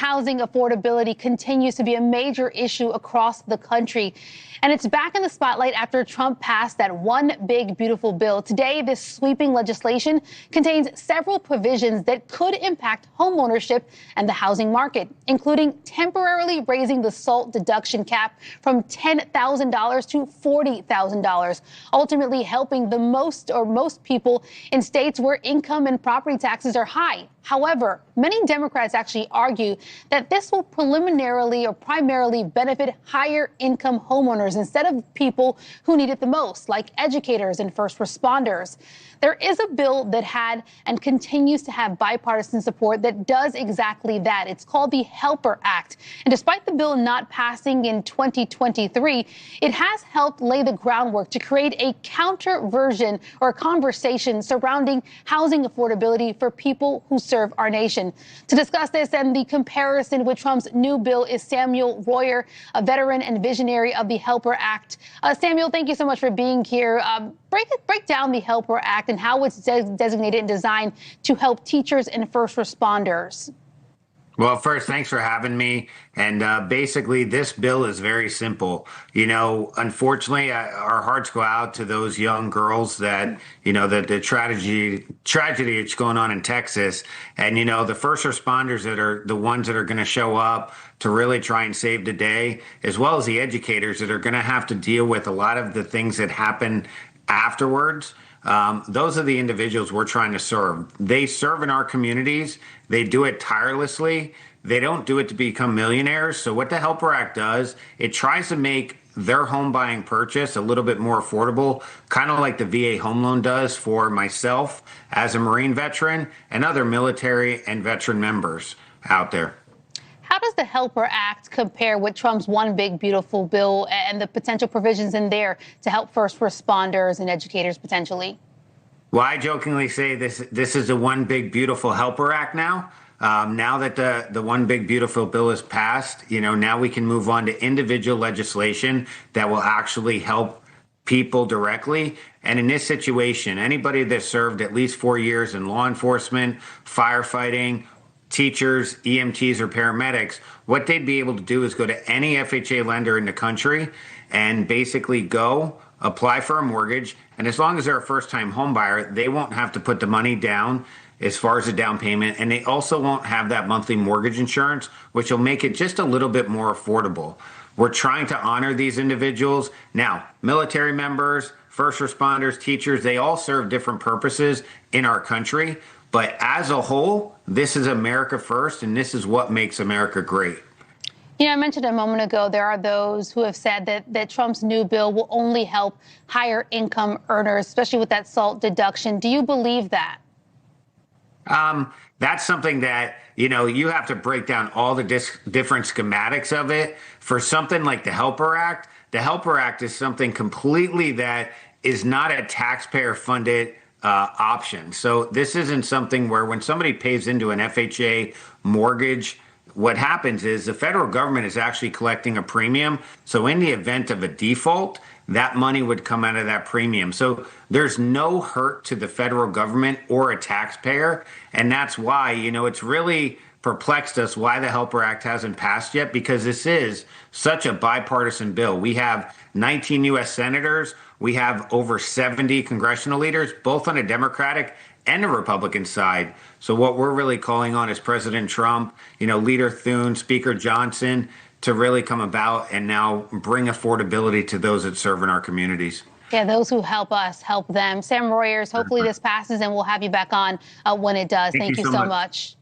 housing affordability continues to be a major issue across the country. And it's back in the spotlight after Trump passed that one big, beautiful bill. Today, this sweeping legislation contains several provisions that could impact homeownership and the housing market, including temporarily raising the SALT deduction cap from $10,000 to $40,000, ultimately helping the most people in states where income and property taxes are high. However, many Democrats actually argue that this will preliminarily or primarily benefit higher income homeowners instead of people who need it the most, like educators and first responders. There is a bill that had and continues to have bipartisan support that does exactly that. It's called the HELPER Act. And despite the bill not passing in 2023, it has helped lay the groundwork to create a counter version or conversation surrounding housing affordability for people who serve our nation. To discuss this and the comparison with Trump's new bill is Samuel Royer, a veteran and visionary of the HELPER Act. Samuel, thank you so much for being here. Break down the HELPER Act and how it's designated and designed to help teachers and first responders. Well, first, thanks for having me. And basically, this bill is very simple. You know, unfortunately, our hearts go out to those young girls that, you know, the tragedy that's going on in Texas. And, you know, the first responders that are the ones that are going to show up to really try and save the day, as well as the educators that are going to have to deal with a lot of the things that happen afterwards. Those are the individuals we're trying to serve. They serve in our communities. They do it tirelessly. They don't do it to become millionaires. So what the HELPER Act does, it tries to make their home buying purchase a little bit more affordable, kind of like the VA home loan does for myself as a Marine veteran and other military and veteran members out there. How does the HELPER Act compare with Trump's one big, beautiful bill and the potential provisions in there to help first responders and educators potentially? Well, I jokingly say this is the one big, beautiful HELPER Act now. Now that the one big, beautiful bill is passed, you know, now we can move on to individual legislation that will actually help people directly. And in this situation, anybody that served at least 4 years in law enforcement, firefighting, teachers, EMTs, or paramedics, what they'd be able to do is go to any FHA lender in the country and basically go apply for a mortgage. And as long as they're a first-time home buyer, they won't have to put the money down as far as the down payment. And they also won't have that monthly mortgage insurance, which will make it just a little bit more affordable. We're trying to honor these individuals. Now, military members, first responders, teachers, they all serve different purposes in our country. But as a whole, this is America first, and this is what makes America great. You know, I mentioned a moment ago, there are those who have said that Trump's new bill will only help higher income earners, especially with that SALT deduction. Do you believe that? That's something that, you know, you have to break down all the different schematics of it. For something like the HELPER Act is something completely that is not a taxpayer-funded option. So this isn't something where when somebody pays into an FHA mortgage, what happens is the federal government is actually collecting a premium. So in the event of a default, that money would come out of that premium. So there's no hurt to the federal government or a taxpayer. And that's why, you know, it's really perplexed us why the HELPER Act hasn't passed yet, because this is such a bipartisan bill. We have 19 U.S. senators. We have over 70 congressional leaders, both on a Democratic and a Republican side. So what we're really calling on is President Trump, you know, Leader Thune, Speaker Johnson, to really come about and now bring affordability to those that serve in our communities. Yeah, those who help us, help them. Sam Royers, hopefully this passes and we'll have you back on when it does. Thank you so much.